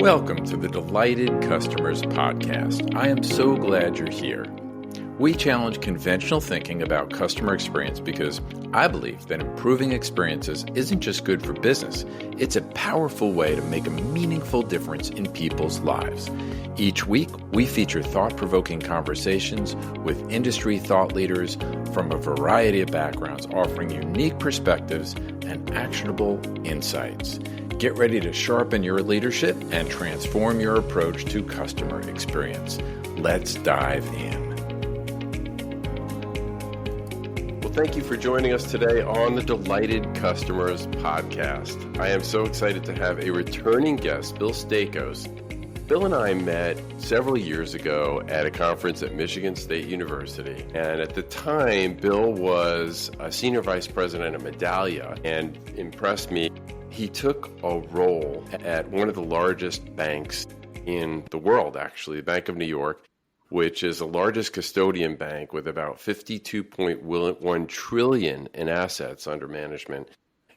Welcome to the Delighted Customers Podcast. I am so glad you're here. We challenge conventional thinking about customer experience because I believe that improving experiences isn't just good for business, it's a powerful way to make a meaningful difference in people's lives. Each week, we feature thought-provoking conversations with industry thought leaders from a variety of backgrounds, offering unique perspectives and actionable insights. Get ready to sharpen your leadership and transform your approach to customer experience. Let's dive in. Well, thank you for joining us today on the Delighted Customers Podcast. I am so excited to have a returning guest, Bill Staikos. Bill and I met several years ago at a conference at Michigan State University. And at the time, Bill was a senior vice president at Medallia and impressed me. He took a role at one of the largest banks in the world, actually, the Bank of New York, which is the largest custodian bank with about $52.1 trillion in assets under management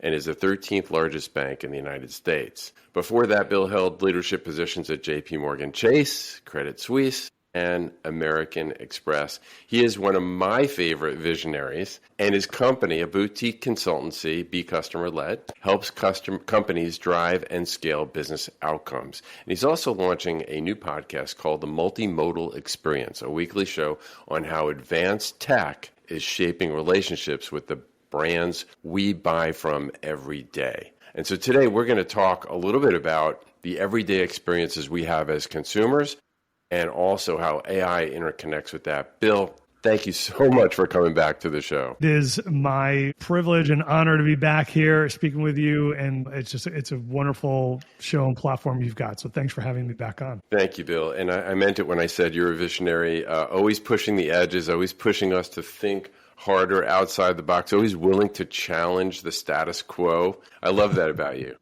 and is the 13th largest bank in the United States. Before that, Bill held leadership positions at JP Morgan Chase, Credit Suisse, and American Express. He is one of my favorite visionaries, and his company, a boutique consultancy, Be Customer Led, helps companies drive and scale business outcomes. And he's also launching a new podcast called The Multimodal Experience, a weekly show on how advanced tech is shaping relationships with the brands we buy from every day. And so today we're going to talk a little bit about the everyday experiences we have as consumers and also how AI interconnects with that. Bill, thank you so much for coming back to the show. It is my privilege and honor to be back here speaking with you. And it's a wonderful show and platform you've got. So thanks for having me back on. Thank you, Bill. And I meant it when I said you're a visionary, always pushing the edges, always pushing us to think harder, outside the box, always willing to challenge the status quo. I love that about you.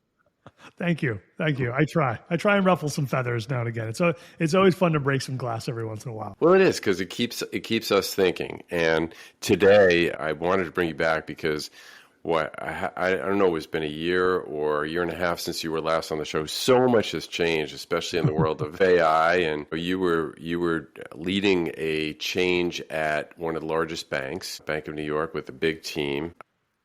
Thank you. I try and ruffle some feathers now and again. It's always fun to break some glass every once in a while. Well, it is because it keeps us thinking. And today I wanted to bring you back because I don't know, it's been a year or a year and a half since you were last on the show. So much has changed, especially in the world of AI. And you were leading a change at one of the largest banks, Bank of New York, with a big team.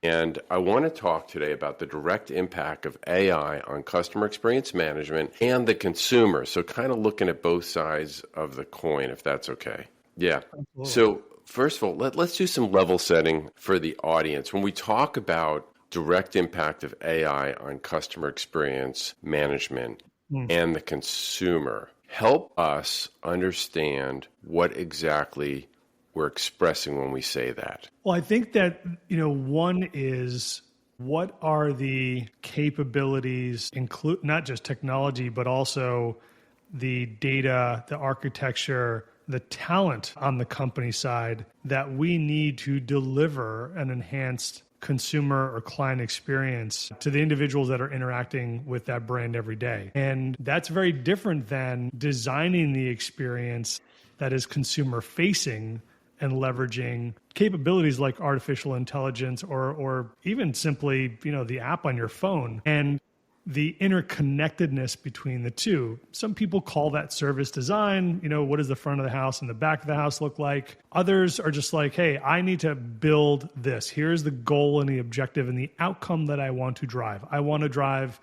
And I want to talk today about the direct impact of AI on customer experience management and the consumer. So kind of looking at both sides of the coin, if that's okay. Yeah. Absolutely. So first of all, let's do some level setting for the audience. When we talk about direct impact of AI on customer experience management and the consumer, help us understand what exactly we're expressing when we say that. Well, I think that, one is what are the capabilities, include not just technology, but also the data, the architecture, the talent on the company side that we need to deliver an enhanced consumer or client experience to the individuals that are interacting with that brand every day. And that's very different than designing the experience that is consumer facing and leveraging capabilities like artificial intelligence or even simply, the app on your phone and the interconnectedness between the two. Some people call that service design. What does the front of the house and the back of the house look like? Others are just like, hey, I need to build this. Here's the goal and the objective and the outcome that I want to drive. I want to drive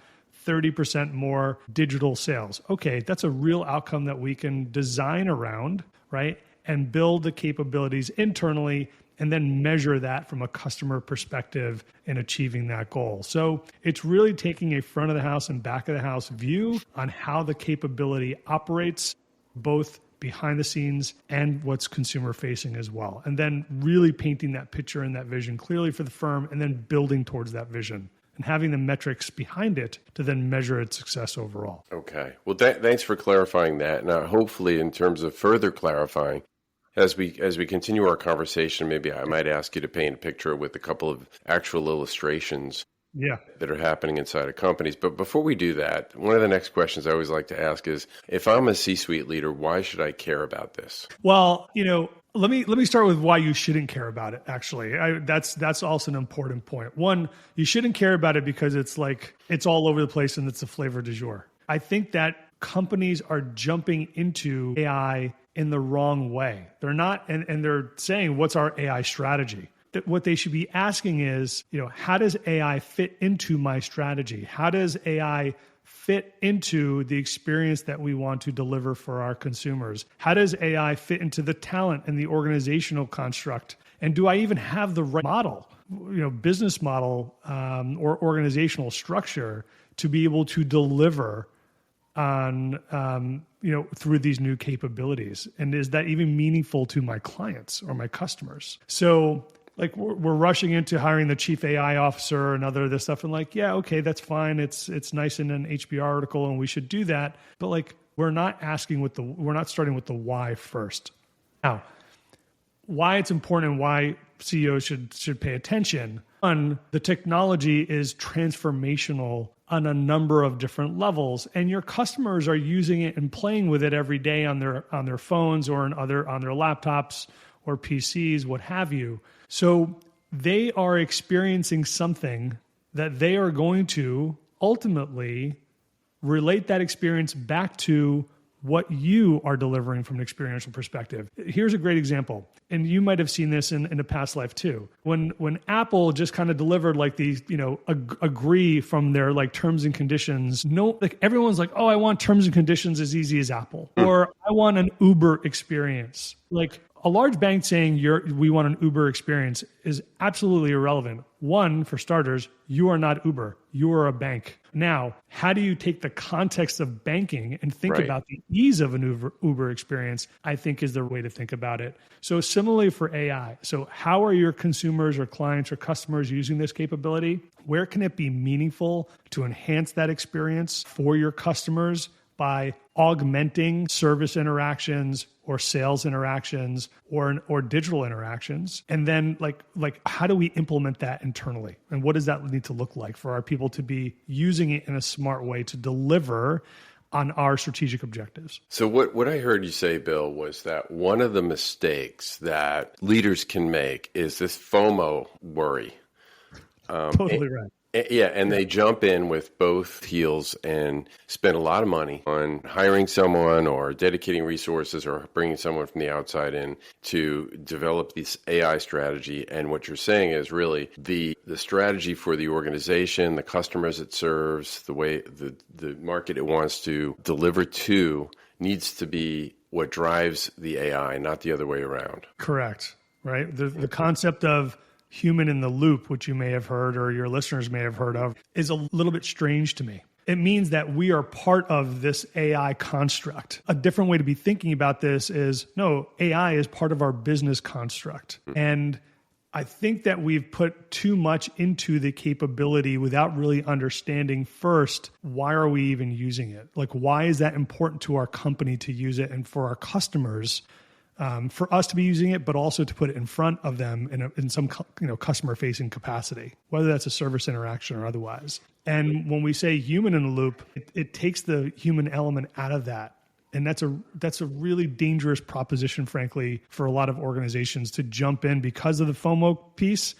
30% more digital sales. Okay, that's a real outcome that we can design around, right? And build the capabilities internally and then measure that from a customer perspective in achieving that goal. So it's really taking a front of the house and back of the house view on how the capability operates, both behind the scenes and what's consumer facing as well. And then really painting that picture and that vision clearly for the firm and then building towards that vision and having the metrics behind it to then measure its success overall. Okay. Well, thanks for clarifying that. Now, hopefully in terms of further clarifying, as we continue our conversation, maybe I might ask you to paint a picture with a couple of actual illustrations that are happening inside of companies. But before we do that, one of the next questions I always like to ask is, if I'm a C-suite leader, why should I care about this? Well, let me start with why you shouldn't care about it, actually. That's also an important point. One, you shouldn't care about it because it's all over the place and it's a flavor du jour. I think that companies are jumping into AI in the wrong way. They're not, and they're saying, what's our AI strategy? That what they should be asking is, how does AI fit into my strategy? How does AI fit into the experience that we want to deliver for our consumers? How does AI fit into the talent and the organizational construct? And do I even have the right model, business model or organizational structure to be able to deliver on, through these new capabilities? And is that even meaningful to my clients or my customers? So like we're rushing into hiring the chief AI officer and other this stuff, and yeah, okay, that's fine. It's nice in an HBR article, and we should do that. But we're not starting with the why first. Now, why it's important and why CEOs should pay attention. One, the technology is transformational on a number of different levels, and your customers are using it and playing with it every day on their phones or on their laptops or PCs, what have you. So they are experiencing something that they are going to ultimately relate that experience back to what you are delivering from an experiential perspective. Here's a great example, and you might have seen this in a past life too. When Apple just kind of delivered these, agree from their terms and conditions. No, everyone's like, oh, I want terms and conditions as easy as Apple, or I want an Uber experience. A large bank saying we want an Uber experience is absolutely irrelevant. One, for starters, you are not Uber. You are a bank. Now, how do you take the context of banking and think about the ease of an Uber experience, I think is the way to think about it. So similarly for AI. So how are your consumers or clients or customers using this capability? Where can it be meaningful to enhance that experience for your customers by augmenting service interactions or sales interactions or digital interactions? And then how do we implement that internally? And what does that need to look like for our people to be using it in a smart way to deliver on our strategic objectives? So what I heard you say, Bill, was that one of the mistakes that leaders can make is this FOMO worry. Totally right. Yeah, and they jump in with both heels and spend a lot of money on hiring someone or dedicating resources or bringing someone from the outside in to develop this AI strategy. And what you're saying is really the strategy for the organization, the customers it serves, the way the market it wants to deliver to needs to be what drives the AI, not the other way around. Correct, right? The concept of human in the loop, which you may have heard or your listeners may have heard of, is a little bit strange to me. It means that we are part of this AI construct. A different way to be thinking about this is, no, AI is part of our business construct. And I think that we've put too much into the capability without really understanding first, why are we even using it? Why is that important to our company to use it and for our customers? For us to be using it, but also to put it in front of them in some customer-facing capacity, whether that's a service interaction or otherwise. And when we say human in the loop, it takes the human element out of that. And that's a really dangerous proposition, frankly, for a lot of organizations to jump in because of the FOMO piece,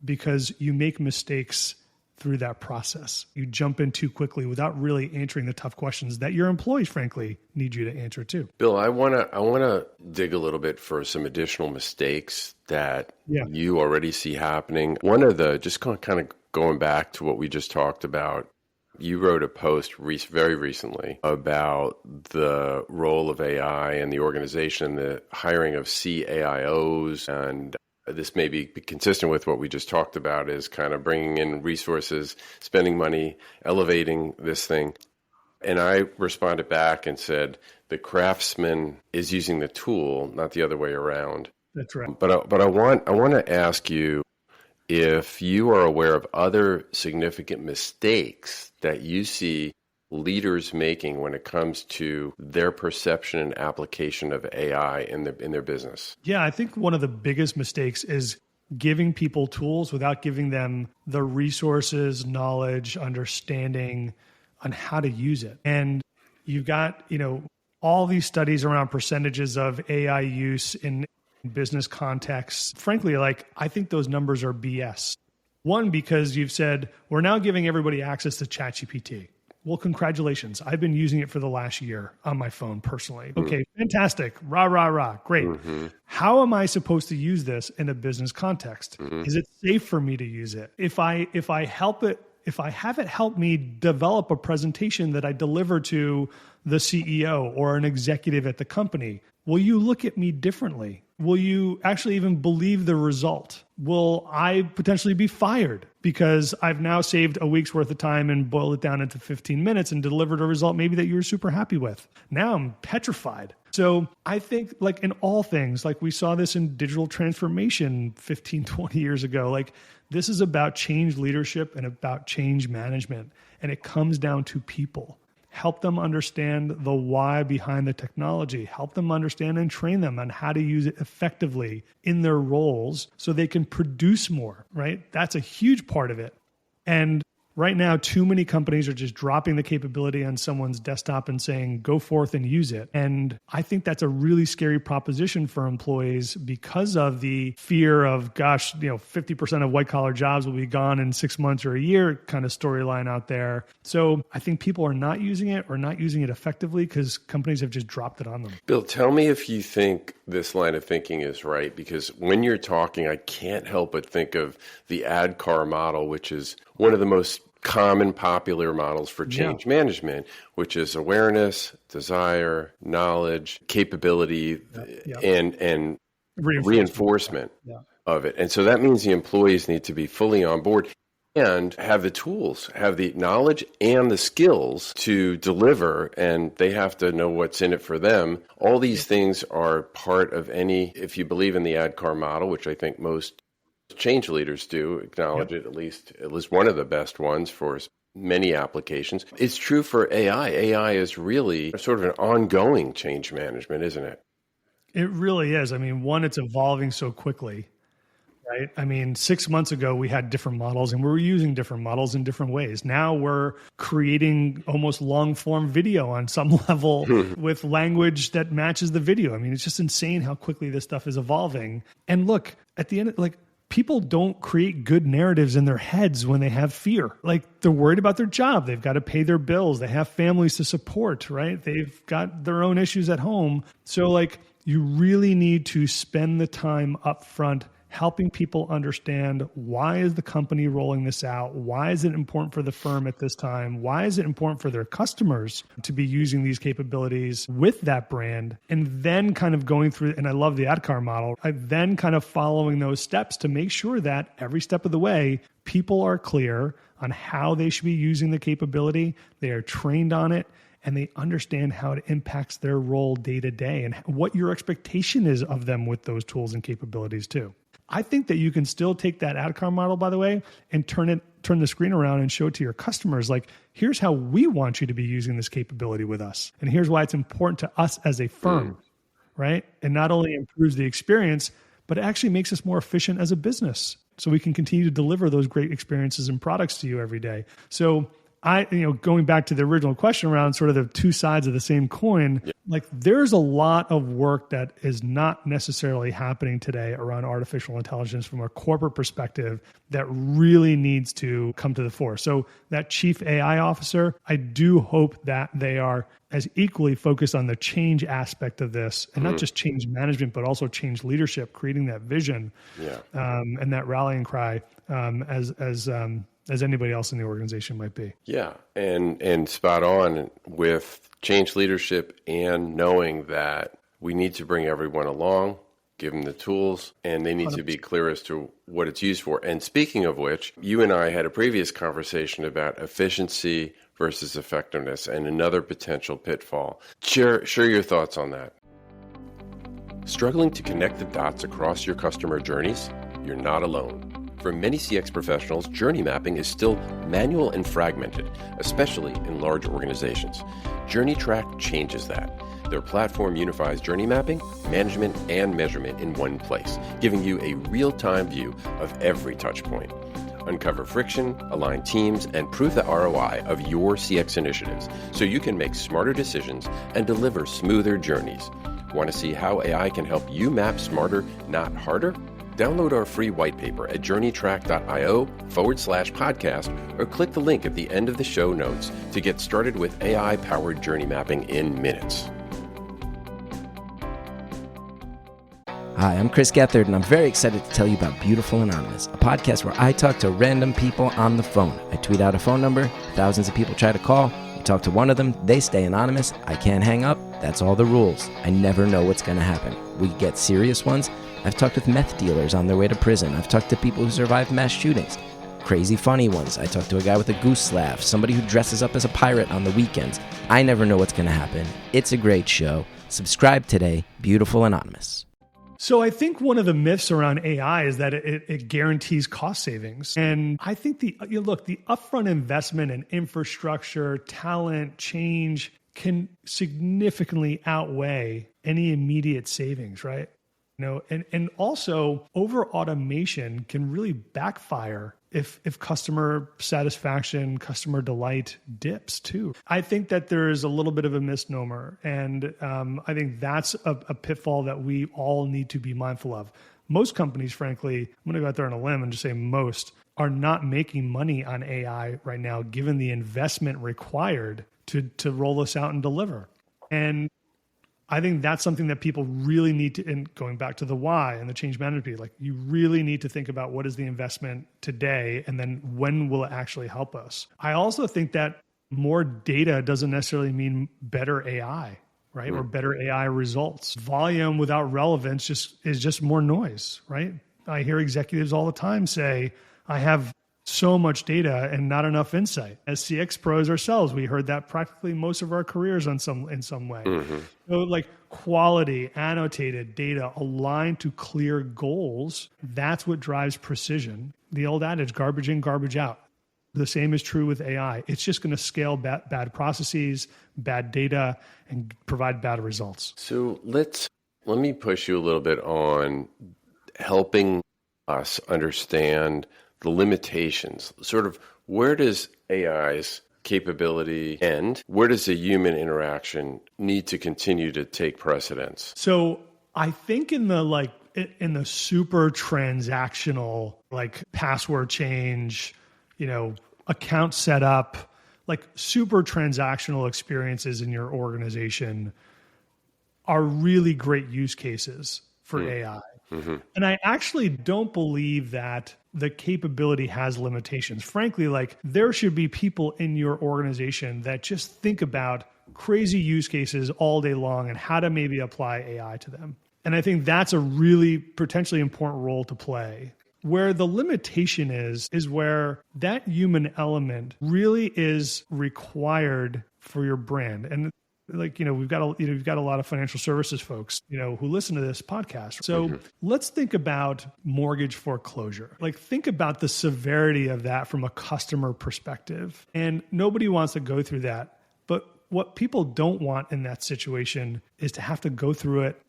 because you make mistakes through that process. You jump in too quickly without really answering the tough questions that your employees, frankly, need you to answer too. Bill, I want to dig a little bit for some additional mistakes that you already see happening. One of just kind of going back to what we just talked about, you wrote a post very recently about the role of AI in the organization, the hiring of CAIOs, and this may be consistent with what we just talked about, is kind of bringing in resources, spending money, elevating this thing. And I responded back and said, the craftsman is using the tool, not the other way around. That's right. But I want to ask you if you are aware of other significant mistakes that you see leaders making when it comes to their perception and application of AI in their business. Yeah, I think one of the biggest mistakes is giving people tools without giving them the resources, knowledge, understanding on how to use it. And you've got, all these studies around percentages of AI use in business contexts. Frankly, I think those numbers are BS. One, because you've said, we're now giving everybody access to ChatGPT. Well, congratulations. I've been using it for the last year on my phone personally. Okay, fantastic. Rah, rah, rah. Great. How am I supposed to use this in a business context? Is it safe for me to use it? If I have it help me develop a presentation that I deliver to the CEO or an executive at the company, will you look at me differently? Will you actually even believe the result? Will I potentially be fired because I've now saved a week's worth of time and boiled it down into 15 minutes and delivered a result maybe that you were super happy with? Now I'm petrified. So I think like in all things, like we saw this in digital transformation 15, 20 years ago, like this is about change leadership and about change management. And it comes down to people. Help them understand the why behind the technology. Help them understand and train them on how to use it effectively in their roles so they can produce more, right? That's a huge part of it. And right now, too many companies are just dropping the capability on someone's desktop and saying, go forth and use it. And I think that's a really scary proposition for employees because of the fear of, 50% of white collar jobs will be gone in 6 months or a year kind of storyline out there. So I think people are not using it or not using it effectively because companies have just dropped it on them. Bill, tell me if you think this line of thinking is right, because when you're talking, I can't help but think of the ADKAR model, which is one of the most common popular models for change management, which is awareness, desire, knowledge, capability, and reinforcement of it. And so that means the employees need to be fully on board and have the tools, have the knowledge and the skills to deliver, and they have to know what's in it for them. All these things are part of any, if you believe in the ADKAR model, which I think most change leaders do acknowledge it, at least one of the best ones for many applications. It's true for AI. AI is really sort of an ongoing change management, isn't it? It really is. I mean, one, it's evolving so quickly, right? I mean, 6 months ago, we had different models and we were using different models in different ways. Now we're creating almost long form video on some level with language that matches the video. I mean, it's just insane how quickly this stuff is evolving. And look, at the end, people don't create good narratives in their heads when they have fear. Like they're worried about their job. They've got to pay their bills. They have families to support, right? They've got their own issues at home. So you really need to spend the time up front helping people understand, why is the company rolling this out? Why is it important for the firm at this time? Why is it important for their customers to be using these capabilities with that brand? And then kind of going through, and I love the ADKAR model, then kind of following those steps to make sure that every step of the way, people are clear on how they should be using the capability. They are trained on it, and they understand how it impacts their role day to day and what your expectation is of them with those tools and capabilities too. I think that you can still take that ADKAR model, by the way, and turn the screen around and show it to your customers. Like, here's how we want you to be using this capability with us. And here's why it's important to us as a firm, right? And not only improves the experience, but it actually makes us more efficient as a business. So we can continue to deliver those great experiences and products to you every day. So going back to the original question around sort of the two sides of the same coin, there's a lot of work that is not necessarily happening today around artificial intelligence from a corporate perspective that really needs to come to the fore. So that chief AI officer, I do hope that they are as equally focused on the change aspect of this, and not just change management, but also change leadership, creating that vision and that rallying cry as anybody else in the organization might be. Yeah, and spot on with change leadership and knowing that we need to bring everyone along, give them the tools, and they need 100%. To be clear as to what it's used for. And speaking of which, you and I had a previous conversation about efficiency versus effectiveness and another potential pitfall. Share your thoughts on that. Struggling to connect the dots across your customer journeys? You're not alone. For many CX professionals, journey mapping is still manual and fragmented, especially in large organizations. JourneyTrack changes that. Their platform unifies journey mapping, management, and measurement in one place, giving you a real-time view of every touchpoint. Uncover friction, align teams, and prove the ROI of your CX initiatives so you can make smarter decisions and deliver smoother journeys. Want to see how AI can help you map smarter, not harder? Download our free white paper at journeytrack.io/podcast or click the link at the end of the show notes to get started with AI-powered journey mapping in minutes. Hi, I'm Chris Gethard, and I'm very excited to tell you about Beautiful Anonymous, a podcast where I talk to random people on the phone. I tweet out a phone number, thousands of people try to call, we talk to one of them, they stay anonymous, I can't hang up, that's all the rules. I never know what's going to happen. We get serious ones. I've talked with meth dealers on their way to prison. I've talked to people who survived mass shootings. Crazy funny ones. I talked to a guy with a goose laugh, somebody who dresses up as a pirate on the weekends. I never know what's going to happen. It's a great show. Subscribe today, Beautiful Anonymous. So I think one of the myths around AI is that it guarantees cost savings. And I think the upfront investment in infrastructure, talent, change can significantly outweigh any immediate savings, right? And also over automation can really backfire if customer satisfaction, customer delight dips too. I think that there is a little bit of a misnomer, and I think that's a pitfall that we all need to be mindful of. Most companies, frankly, I'm going to go out there on a limb and just say most, are not making money on AI right now, given the investment required to roll this out and deliver. And I think that's something that people really need to, and going back to the why and the change management, like you really need to think about what is the investment today and then when will it actually help us. I also think that more data doesn't necessarily mean better AI, right? Or better AI results. Volume without relevance is just more noise, right? I hear executives all the time say, I have so much data and not enough insight. As CX pros ourselves, we heard that practically most of our careers in some way. So like quality, annotated data aligned to clear goals, that's what drives precision. The old adage, garbage in, garbage out. The same is true with AI. It's just going to scale bad processes, bad data, and provide bad results. So let me push you a little bit on helping us understand the limitations, sort of where does AI's capability end? Where does the human interaction need to continue to take precedence? So I think in the super transactional, like password change, account setup, like super transactional experiences in your organization are really great use cases for AI. And I actually don't believe that the capability has limitations. Frankly, like there should be people in your organization that just think about crazy use cases all day long and how to maybe apply AI to them. And I think that's a really potentially important role to play. Where the limitation is where that human element really is required for your brand. And we've got a lot of financial services folks, who listen to this podcast. So let's think about mortgage foreclosure. Like think about the severity of that from a customer perspective. And nobody wants to go through that. But what people don't want in that situation is to have to go through it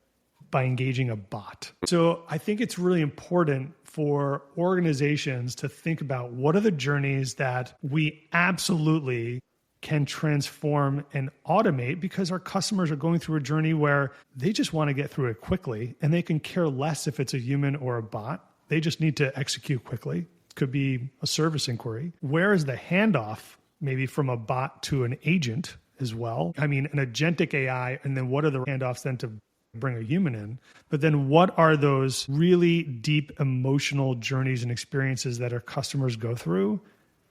by engaging a bot. So I think it's really important for organizations to think about what are the journeys that we absolutely can transform and automate, because our customers are going through a journey where they just want to get through it quickly and they can care less if it's a human or a bot. They just need to execute quickly. It could be a service inquiry. Where is the handoff maybe from a bot to an agent as well? I mean, an agentic AI, and then what are the handoffs then to bring a human in? But then what are those really deep emotional journeys and experiences that our customers go through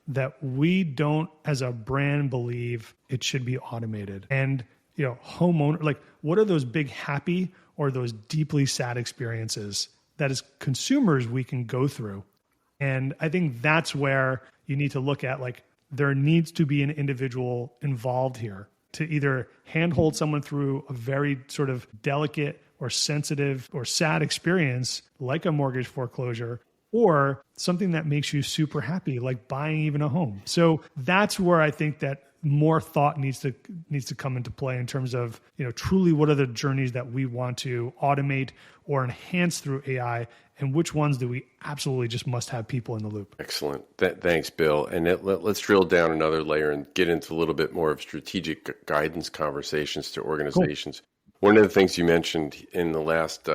that we don't, as a brand, believe it should be automated? And, homeowner, like what are those big happy or those deeply sad experiences that as consumers we can go through? And I think that's where you need to look at, like, there needs to be an individual involved here to either handhold someone through a very sort of delicate or sensitive or sad experience, like a mortgage foreclosure, or something that makes you super happy, like buying even a home. So that's where I think that more thought needs to come into play in terms of, truly what are the journeys that we want to automate or enhance through AI, and which ones do we absolutely just must have people in the loop. Excellent. Thanks, Bill. And let's drill down another layer and get into a little bit more of strategic guidance conversations to organizations. Cool. One of the things you mentioned in the last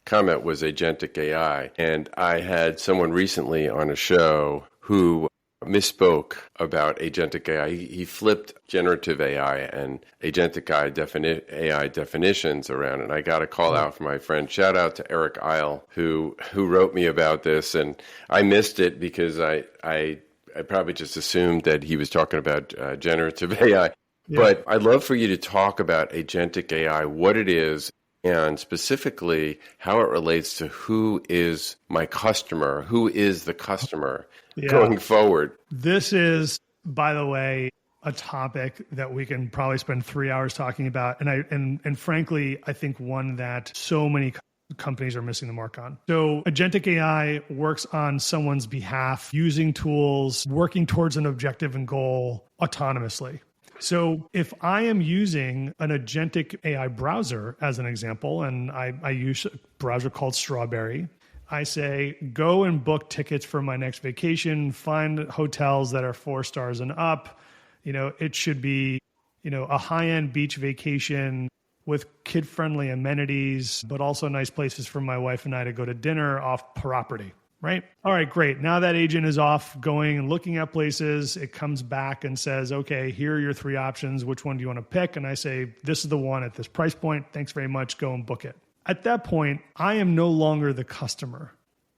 comment was agentic AI. And I had someone recently on a show who misspoke about agentic AI. He flipped generative AI and agentic AI definitions around. And I got a call out from my friend. Shout out to Eric Isle, who wrote me about this. And I missed it because I probably just assumed that he was talking about generative AI. Yeah. But I'd love for you to talk about agentic AI, what it is, and specifically how it relates to who is my customer, who is the customer going forward. This is, by the way, a topic that we can probably spend 3 hours talking about. And frankly, I think one that so many companies are missing the mark on. So agentic AI works on someone's behalf, using tools, working towards an objective and goal autonomously. So if I am using an agentic AI browser as an example, and I use a browser called Strawberry, I say, go and book tickets for my next vacation, find hotels that are 4 stars and up. It should be, a high-end beach vacation with kid-friendly amenities, but also nice places for my wife and I to go to dinner off property. Right? All right, great. Now that agent is off going and looking at places, it comes back and says, okay, here are your 3 options. Which one do you want to pick? And I say, this is the one at this price point. Thanks very much. Go and book it. At that point, I am no longer the customer.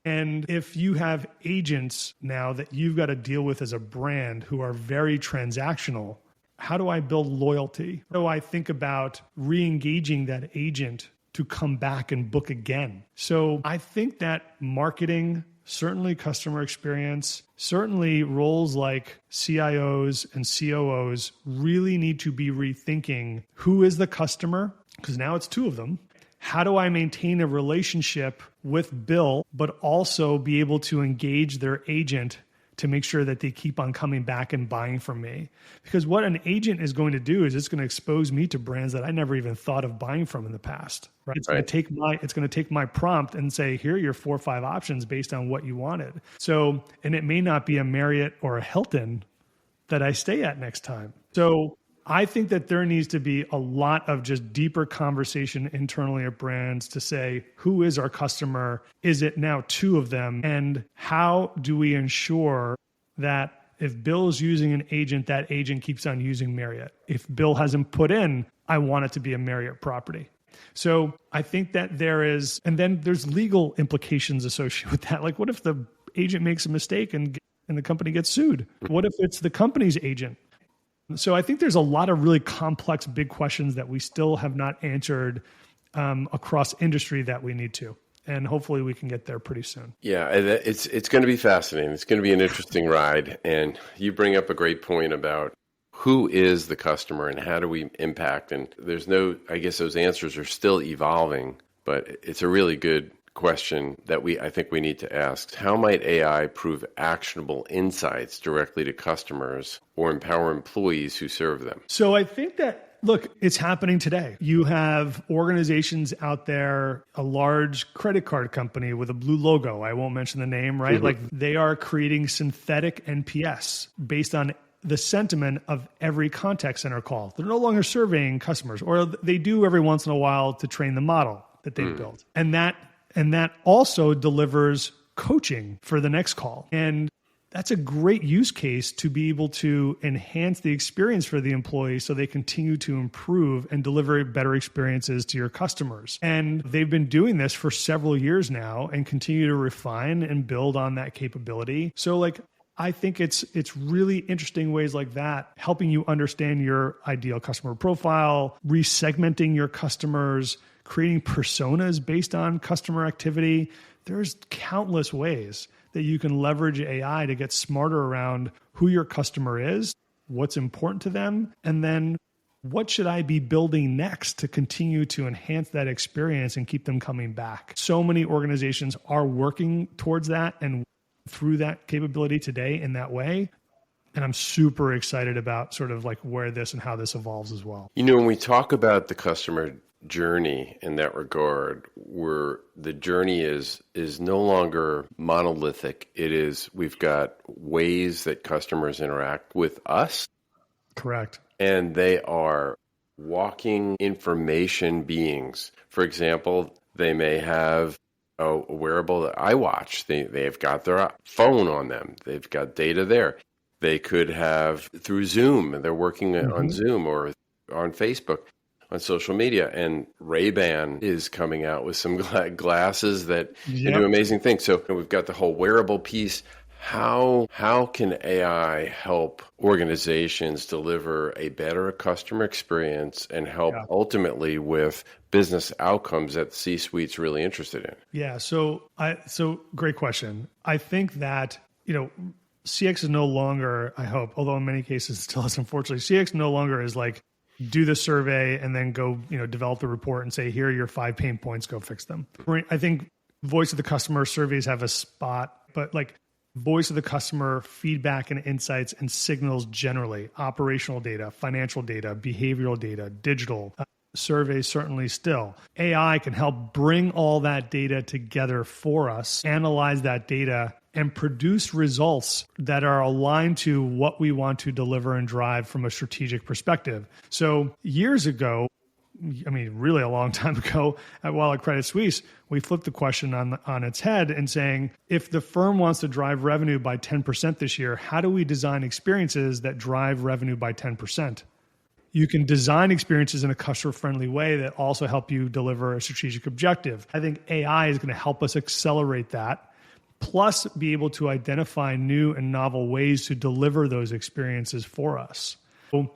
And if you have agents now that you've got to deal with as a brand who are very transactional, how do I build loyalty? How do I think about re-engaging that agent to come back and book again? So I think that marketing, certainly customer experience, certainly roles like CIOs and COOs really need to be rethinking who is the customer, because now it's 2 of them. How do I maintain a relationship with Bill, but also be able to engage their agent to make sure that they keep on coming back and buying from me? Because what an agent is going to do is it's going to expose me to brands that I never even thought of buying from in the past. Right? It's going to take my prompt and say, here are your 4 or 5 options based on what you wanted. So, and it may not be a Marriott or a Hilton that I stay at next time. So I think that there needs to be a lot of just deeper conversation internally at brands to say, who is our customer? Is it now 2 of them? And how do we ensure that if Bill is using an agent, that agent keeps on using Marriott? If Bill hasn't put in, I want it to be a Marriott property. So I think that there is, and then there's legal implications associated with that. Like, what if the agent makes a mistake and the company gets sued? What if it's the company's agent? So I think there's a lot of really complex, big questions that we still have not answered across industry that we need to. And hopefully we can get there pretty soon. Yeah, it's going to be fascinating. It's going to be an interesting ride. And you bring up a great point about who is the customer and how do we impact? And I guess those answers are still evolving, but it's a really good question that I think we need to ask. How might AI prove actionable insights directly to customers or empower employees who serve them? So I think that, look, it's happening today. You have organizations out there, a large credit card company with a blue logo. I won't mention the name, right? Mm-hmm. Like, they are creating synthetic NPS based on the sentiment of every contact center call. They're no longer surveying customers, or they do every once in a while to train the model that they've built. And that also delivers coaching for the next call. And that's a great use case to be able to enhance the experience for the employee so they continue to improve and deliver better experiences to your customers. And they've been doing this for several years now and continue to refine and build on that capability. So I think it's really interesting ways like that, helping you understand your ideal customer profile, resegmenting your customers, creating personas based on customer activity. There's countless ways that you can leverage AI to get smarter around who your customer is, what's important to them, and then what should I be building next to continue to enhance that experience and keep them coming back. So many organizations are working towards that and through that capability today in that way. And I'm super excited about sort of like where this and how this evolves as well. When we talk about the customer journey in that regard, where the journey is no longer monolithic. We've got ways that customers interact with us. Correct. And they are walking information beings. For example, They may have a wearable iWatch. They've got their phone on them. They've got data there. They could have through Zoom, and they're working on Zoom or on Facebook, on social media. And Ray-Ban is coming out with some glasses that can do amazing things. So we've got the whole wearable piece. How can AI help organizations deliver a better customer experience and help ultimately with business outcomes that the C-suite's really interested in? Yeah, so great question. I think that, CX is no longer, I hope, although in many cases it still is, unfortunately, CX no longer is like do the survey and then go, develop the report and say, here are your 5 pain points, go fix them. I think voice of the customer surveys have a spot, but like voice of the customer feedback and insights and signals generally, operational data, financial data, behavioral data, digital surveys certainly still. AI can help bring all that data together for us, analyze that data, and produce results that are aligned to what we want to deliver and drive from a strategic perspective. So years ago, really a long time ago, while at Credit Suisse, we flipped the question on its head and saying, if the firm wants to drive revenue by 10% this year, how do we design experiences that drive revenue by 10%? You can design experiences in a customer-friendly way that also help you deliver a strategic objective. I think AI is going to help us accelerate that, plus be able to identify new and novel ways to deliver those experiences for us. So,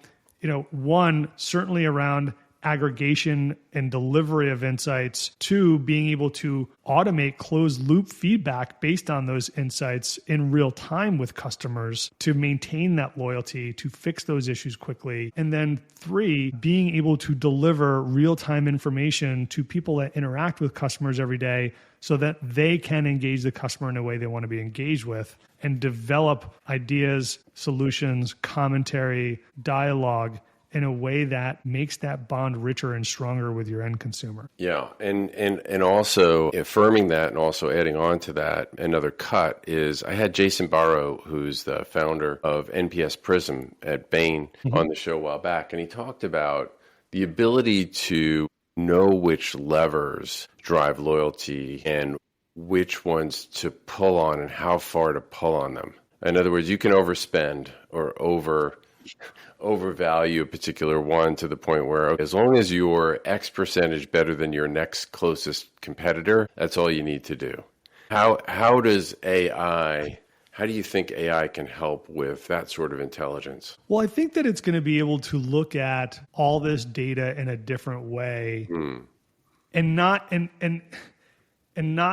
one, certainly around aggregation and delivery of insights. 2, being able to automate closed loop feedback based on those insights in real time with customers to maintain that loyalty, to fix those issues quickly. And then 3, being able to deliver real time information to people that interact with customers every day so that they can engage the customer in a way they want to be engaged with and develop ideas, solutions, commentary, dialogue in a way that makes that bond richer and stronger with your end consumer. Yeah, and also affirming that and also adding on to that, another cut is I had Jason Barrow, who's the founder of NPS Prism at Bain, on the show a while back, and he talked about the ability to know which levers drive loyalty and which ones to pull on and how far to pull on them. In other words, you can overspend or overvalue a particular one to the point where as long as you're X percentage better than your next closest competitor, that's all you need to do. How do you think AI can help with that sort of intelligence? Well, I think that it's going to be able to look at all this data in a different way and not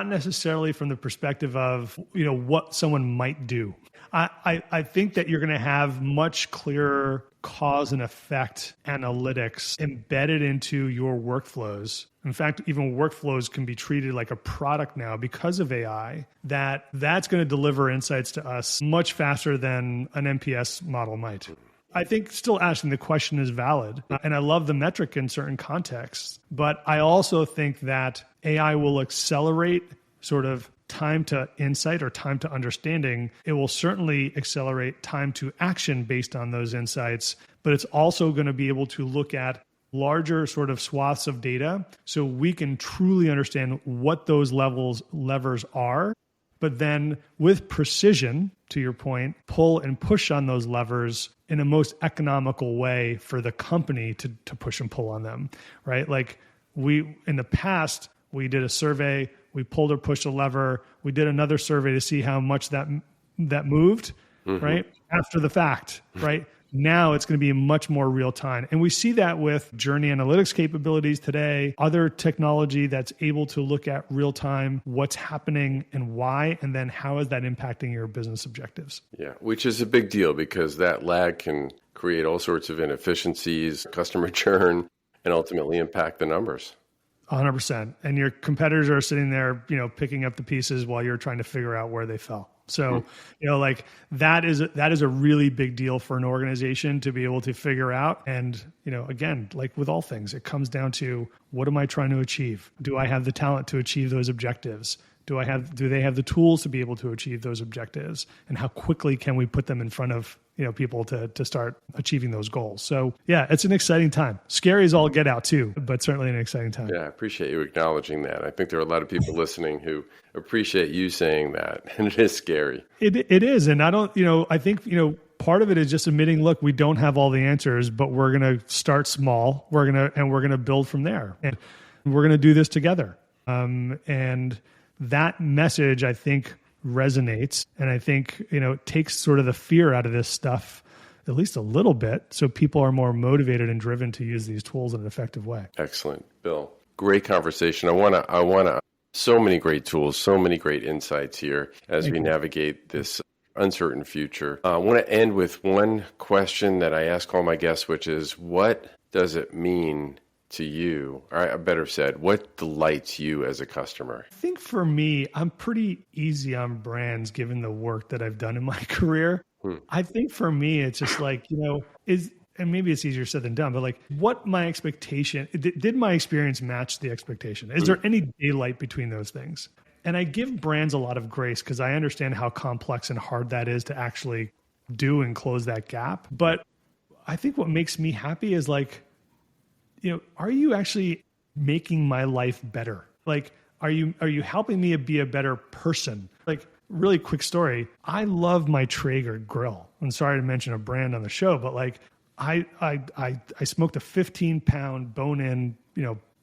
necessarily from the perspective of, what someone might do. I think that you're going to have much clearer cause and effect analytics embedded into your workflows. In fact, even workflows can be treated like a product now because of AI, that's going to deliver insights to us much faster than an NPS model might. I think still asking the question is valid, and I love the metric in certain contexts, but I also think that AI will accelerate sort of time to insight or time to understanding. It will certainly accelerate time to action based on those insights, but it's also going to be able to look at larger sort of swaths of data so we can truly understand what those levers are, but then with precision, to your point, pull and push on those levers in a most economical way for the company to push and pull on them, right? Like in the past, we did a survey, we pulled or pushed a lever, we did another survey to see how much that moved, right? After the fact, right? Now it's going to be much more real time. And we see that with journey analytics capabilities today, other technology that's able to look at real time, what's happening and why, and then how is that impacting your business objectives? Yeah, which is a big deal because that lag can create all sorts of inefficiencies, customer churn, and ultimately impact the numbers. 100%. And your competitors are sitting there, picking up the pieces while you're trying to figure out where they fell. So, that is a really big deal for an organization to be able to figure out. And, again, like with all things, it comes down to what am I trying to achieve? Do I have the talent to achieve those objectives? Do they have the tools to be able to achieve those objectives? And how quickly can we put them in front of people to start achieving those goals. So yeah, it's an exciting time. Scary as all get out too, but certainly an exciting time. Yeah, I appreciate you acknowledging that. I think there are a lot of people listening who appreciate you saying that, and it is scary. It is, and I think part of it is just admitting, look, we don't have all the answers, but we're going to start small. We're going to build from there, and we're going to do this together. And that message, I think, resonates, and I think takes sort of the fear out of this stuff, at least a little bit, so people are more motivated and driven to use these tools in an effective way. Excellent, Bill. Great conversation. I want to. So many great tools, so many great insights here as we navigate this uncertain future. I want to end with one question that I ask all my guests, which is, what does it mean to you? Or better said, what delights you as a customer? I think for me, I'm pretty easy on brands given the work that I've done in my career. I think for me, it's just like, and maybe it's easier said than done, but like what my expectation, did my experience match the expectation? Is there any daylight between those things? And I give brands a lot of grace because I understand how complex and hard that is to actually do and close that gap. But I think what makes me happy is like, are you actually making my life better? Like, are you helping me be a better person? Like, really quick story. I love my Traeger grill. I'm sorry to mention a brand on the show, but like, I smoked a 15-pound bone-in,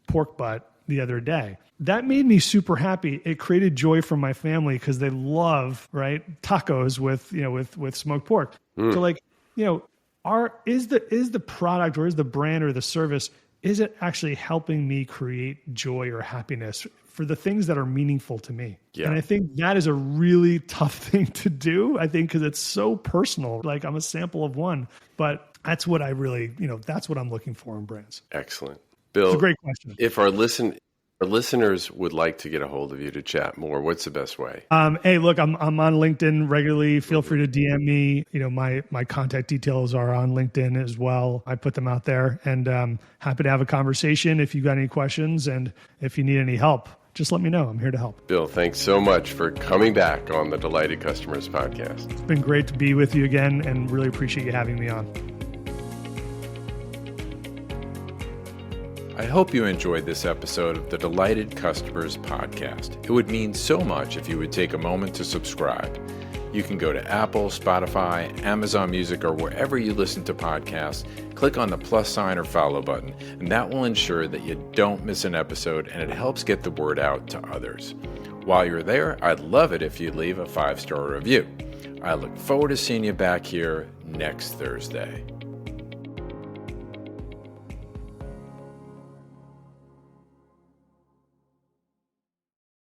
pork butt the other day. That made me super happy. It created joy for my family because they love, tacos with smoked pork. So like, is the product or is the brand or the service, is it actually helping me create joy or happiness for the things that are meaningful to me? Yeah. And I think that is a really tough thing to do, I think, because it's so personal. Like, I'm a sample of one, but that's what I really, that's what I'm looking for in brands. Excellent. Bill, it's a great question. If our listeners would like to get a hold of you to chat more, what's the best way? Hey, look, I'm on LinkedIn regularly. Feel free to DM me. My contact details are on LinkedIn as well. I put them out there, and happy to have a conversation if you got any questions, and if you need any help, just let me know. I'm here to help. Bill, thanks so much for coming back on the Delighted Customers podcast. It's been great to be with you again, and really appreciate you having me on. I hope you enjoyed this episode of the Delighted Customers podcast. It would mean so much if you would take a moment to subscribe. You can go to Apple, Spotify, Amazon Music, or wherever you listen to podcasts, click on the plus sign or follow button, and that will ensure that you don't miss an episode, and it helps get the word out to others. While you're there, I'd love it if you'd leave a 5-star review. I look forward to seeing you back here next Thursday.